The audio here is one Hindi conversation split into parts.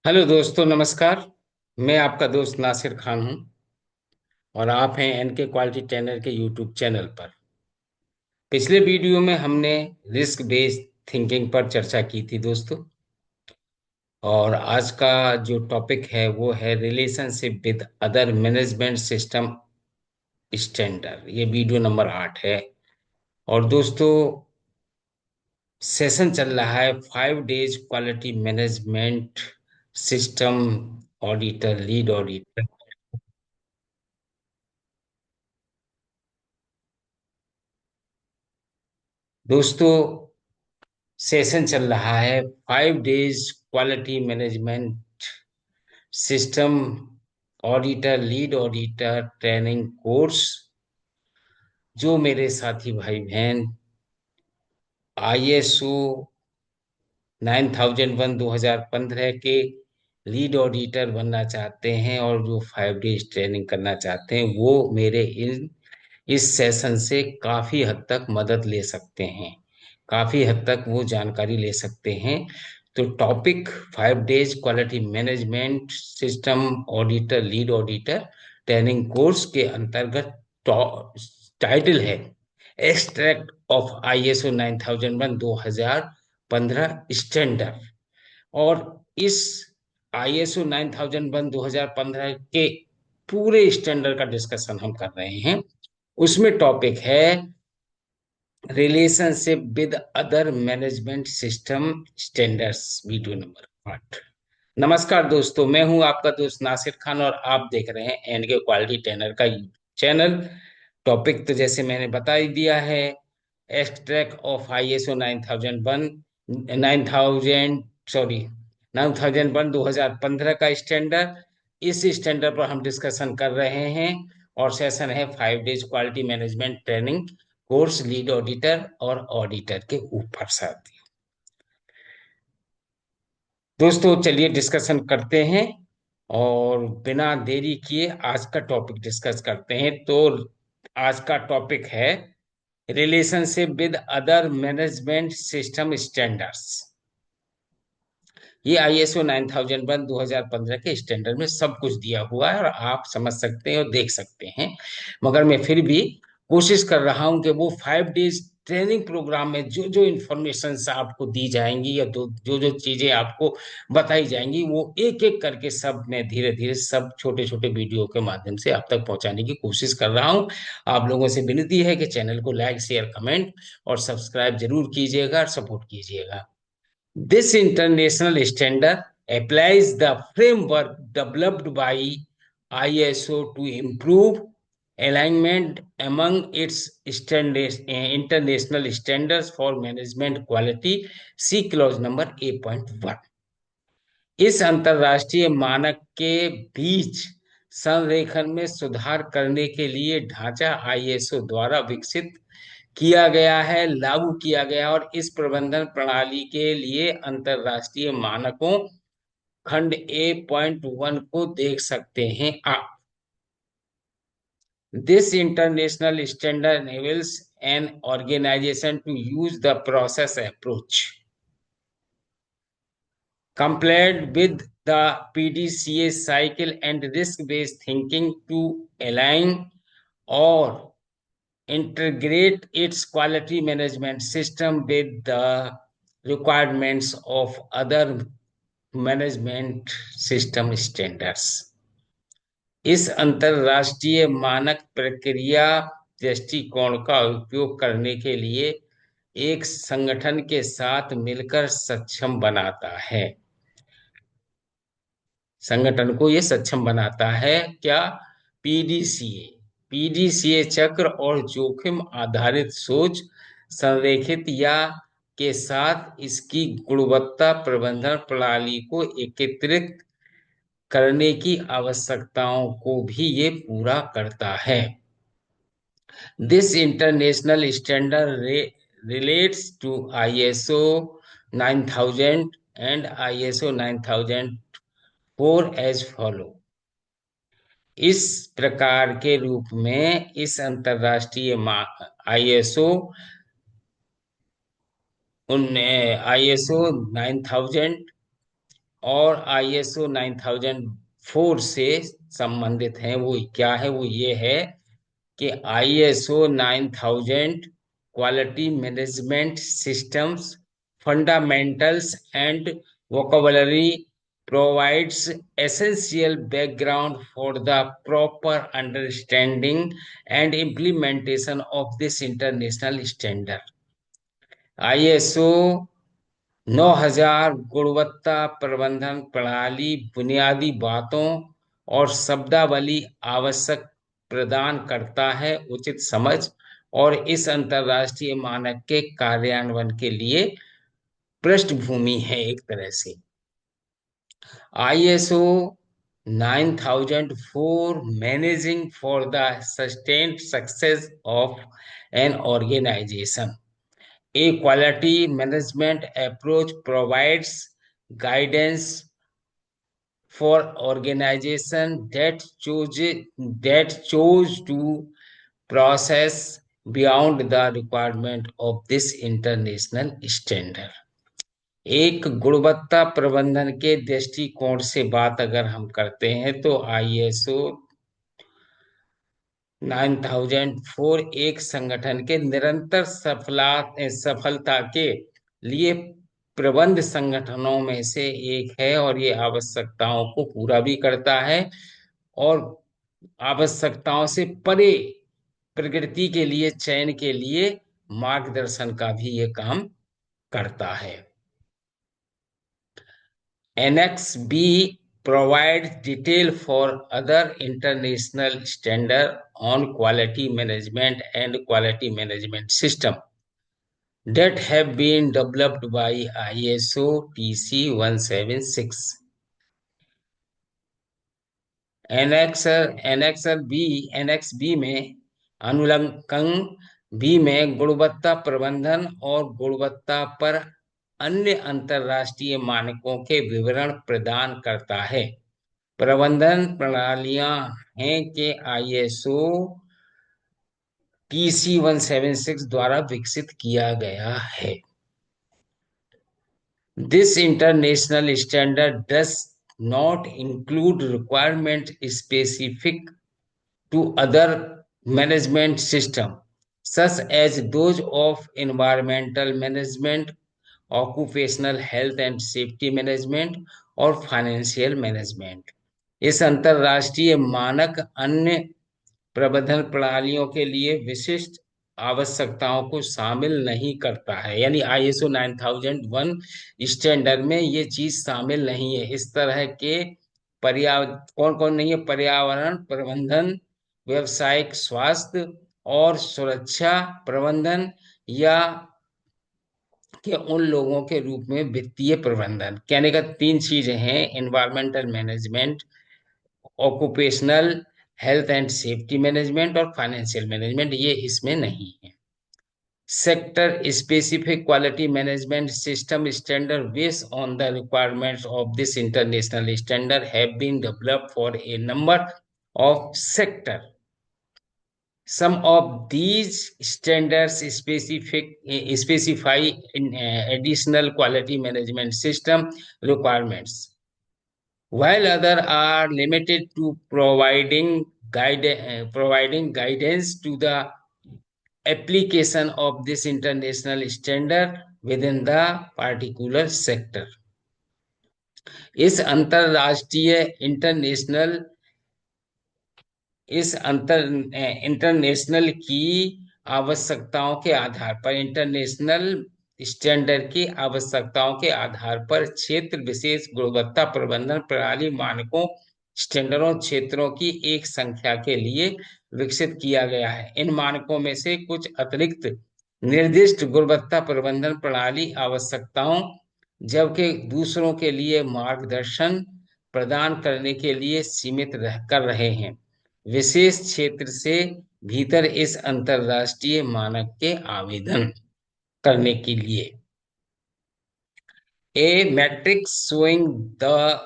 हेलो दोस्तों, नमस्कार। मैं आपका दोस्त नासिर खान हूं और आप हैं एनके क्वालिटी ट्रेनर के यूट्यूब चैनल पर। पिछले वीडियो में हमने रिस्क बेस्ड थिंकिंग पर चर्चा की थी दोस्तों। और आज का जो टॉपिक है वो है relationship with other management system standard. ये वीडियो नंबर 8 है। और दोस्तों, सेशन चल रहा है 5 days quality management system auditor lead auditor. दोस्तों, सेशन चल रहा है 5 days quality management system auditor lead auditor training course, जो मेरे साथी भाई बहन ISO 9001 2015 के लीड ऑडिटर बनना चाहते हैं और जो 5 डेज ट्रेनिंग करना चाहते हैं, वो मेरे इस सेशन से काफी हद तक मदद ले सकते हैं। काफी हद तक वो जानकारी ले सकते हैं। तो topic 5 days quality management system auditor lead auditor training course के अंतर्गत टाइटल है एक्सट्रैक्ट ऑफ ISO 9001 2015 स्टैंडर्ड। और इस ISO 9001 2015 के पूरे स्टैंडर्ड का डिस्कशन हम कर रहे हैं। उसमें टॉपिक है relationship with other management system standards, video number 8। नमस्कार दोस्तों, मैं हूं आपका दोस्त नासिर खान और आप देख रहे हैं एनके क्वालिटी ट्रेनर का यूट्यूब चैनल। टॉपिक तो जैसे मैंने बता ही दिया है, एक्सट्रैक्ट ऑफ ISO 9001 9000 सॉरी 9001 2015 का स्टैंडर्ड। इस स्टैंडर्ड पर हम डिस्कशन कर रहे हैं। और सेशन है 5 days quality management training course lead auditor और ऑडिटर के ऊपर साथी। दोस्तों, चलिए डिस्कशन करते हैं और बिना देरी किए आज का टॉपिक डिस्कस करते हैं। तो आज का टॉपिक है relationship with other management system standards. ये ISO 9001 2015 के स्टैंडर्ड में सब कुछ दिया हुआ है और आप समझ सकते हैं और देख सकते हैं। मगर मैं फिर भी कोशिश कर रहा हूं कि वो 5 डेज ट्रेनिंग प्रोग्राम में जो जो इंफॉर्मेशन आपको दी जाएंगी या जो जो चीजें आपको बताई जाएंगी, वो एक एक करके सब मैं धीरे धीरे सब छोटे छोटे वीडियो के माध्यम से आप तक पहुंचाने की कोशिश कर रहा हूं। आप लोगों से विनती है कि चैनल को लाइक शेयर कमेंट और सब्सक्राइब जरूर कीजिएगा और सपोर्ट कीजिएगा। This international standard applies the framework developed by ISO to improve alignment among its international standards for management quality. See clause number A.1। इस अंतरराष्ट्रीय मानक के बीच संरेखन में सुधार करने के लिए ढांचा ISO द्वारा विकसित किया गया है, लागू किया गया। और इस प्रबंधन प्रणाली के लिए अंतरराष्ट्रीय मानकों खंड A.1 को देख सकते हैं आप। This international standard enables an organization to use the process approach compliant with the PDCA cycle and risk-based thinking to align or integrate its quality management system with the requirements of other management system standards। इस अंतरराष्ट्रीय मानक प्रक्रिया दृष्टिकोण का उपयोग करने के लिए एक संगठन के साथ मिलकर सक्षम बनाता है। संगठन को यह सक्षम बनाता है क्या? पीडीसीए पीडीसीए चक्र और जोखिम आधारित सोच संरेखित या के साथ इसकी गुणवत्ता प्रबंधन प्रणाली को एकीकृत करने की आवश्यकताओं को भी ये पूरा करता है। This international standard relates to ISO 9000 and ISO 9004 as follow। इस प्रकार के रूप में इस अंतरराष्ट्रीय ISO उन ISO 9000 और ISO 9004 से संबंधित हैं। वो क्या है? वो ये है कि ISO 9000 quality management systems fundamentals and vocabulary provides essential background for the proper understanding and implementation of this international standard. ISO 9000 गुणवत्ता प्रबंधन प्रणाली बुनियादी बातों और शब्दावली आवश्यक प्रदान करता है उचित समझ और इस अंतरराष्ट्रीय मानक के कार्यान्वयन के लिए पृष्ठभूमि है एक तरह से। ISO 9004 managing for the sustained success of an organization. A quality management approach provides guidance for organization that chose to process beyond the requirement of this international standard. एक गुणवत्ता प्रबंधन के दृष्टिकोण से बात अगर हम करते हैं तो ISO 9004 एक संगठन के निरंतर सफलता के लिए प्रबंध संगठनों में से एक है और ये आवश्यकताओं को पूरा भी करता है और आवश्यकताओं से परे प्रकृति के लिए चयन के लिए मार्गदर्शन का भी ये काम करता है। Annex B provides detail for other international standards on quality management and quality management system that have been developed by ISO TC 176. Annex B में अनुलंकन बी में गुणवत्ता प्रबंधन और गुणवत्ता पर अन्य अंतरराष्ट्रीय मानकों के विवरण प्रदान करता है। प्रबंधन प्रणालियां हैं कि ISO TC 176 द्वारा विकसित किया गया है। This international standard does not include requirements specific to other management systems, such as those of environmental management, occupational health and safety management, और फाइनेंशियल मैनेजमेंट। इस अंतरराष्ट्रीय मानक अन्य प्रबंधन प्रणालियों के लिए विशिष्ट आवश्यकताओं को शामिल नहीं करता है। यानी ISO 9001 स्टैंडर्ड में ये चीज शामिल नहीं है। इस तरह के कौन कौन नहीं है? पर्यावरण प्रबंधन, व्यवसायिक स्वास्थ्य और सुरक्षा प्रबंधन, या कि उन लोगों के रूप में वित्तीय प्रबंधन। कहने का तीन चीजें हैं: environmental management, occupational health and safety management और फाइनेंशियल मैनेजमेंट, ये इसमें नहीं है। Sector specific quality management system standard based on the requirements of this international standard have been developed for a number of sector. Some of these standards specify additional quality management system requirements, while others are limited to providing guidance to the application of this international standard within the particular sector. इस इंटरनेशनल की आवश्यकताओं के आधार पर, इंटरनेशनल स्टैंडर्ड की आवश्यकताओं के आधार पर क्षेत्र विशेष गुणवत्ता प्रबंधन प्रणाली मानकों स्टैंडर्डों क्षेत्रों की एक संख्या के लिए विकसित किया गया है। इन मानकों में से कुछ अतिरिक्त निर्दिष्ट गुणवत्ता प्रबंधन प्रणाली आवश्यकताओं, जबकि दूसरों के लिए मार्गदर्शन प्रदान करने के लिए सीमित कर रहे हैं, विशेष क्षेत्र से भीतर इस अंतरराष्ट्रीय मानक के आवेदन करने के लिए। A matrix showing the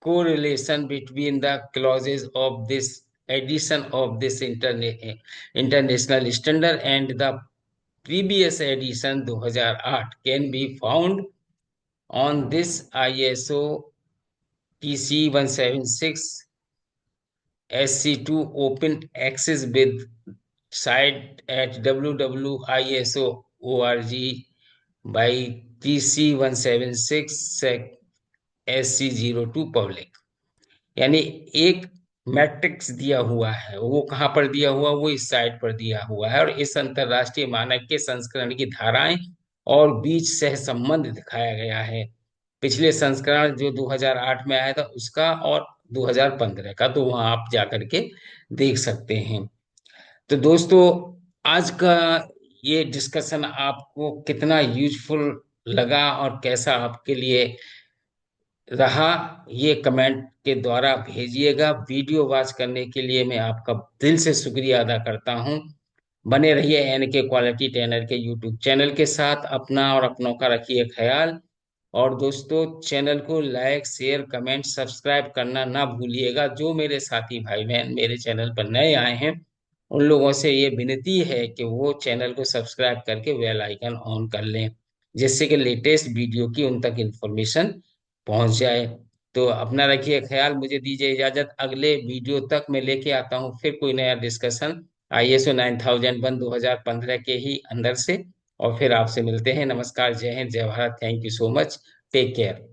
correlation between the clauses of this edition of this international standard and the previous edition 2008 can be found On this ISO TC176 SC2 open access with site at www.iso.org by TC176 SC02 public। यानी एक मैट्रिक्स दिया हुआ है, वो कहाँ पर दिया हुआ, वो इस साइट पर दिया हुआ है, और इस अंतरराष्ट्रीय मानक के संस्करण की धाराएं और बीच सह संबंध दिखाया गया है। पिछले संस्करण जो 2008 में आया था उसका और 2015 का, तो वहां आप जाकर के देख सकते हैं। तो दोस्तों, आज का ये डिस्कशन आपको कितना यूजफुल लगा और कैसा आपके लिए रहा, ये कमेंट के द्वारा भेजिएगा। वीडियो वॉच करने के लिए मैं आपका दिल से शुक्रिया अदा करता हूं। बने रहिए एन के क्वालिटी ट्रेनर के यूट्यूब चैनल के साथ। अपना और अपनों का रखिए ख्याल। और दोस्तों, चैनल को लाइक शेयर कमेंट सब्सक्राइब करना ना भूलिएगा। जो मेरे साथी भाई बहन मेरे चैनल पर नए आए हैं, उन लोगों से ये विनती है कि वो चैनल को सब्सक्राइब करके बेल आइकन ऑन कर लें, जिससे कि लेटेस्ट वीडियो की उन तक इंफॉर्मेशन पहुंच जाए। तो अपना रखिए ख्याल, मुझे दीजिए इजाजत। अगले वीडियो तक मैं लेके आता हूँ फिर कोई नया डिस्कशन ISO 9001 2015 के ही अंदर से। और फिर आपसे मिलते हैं। नमस्कार, जय हिंद, जय Bharat. Thank you so much. Take care.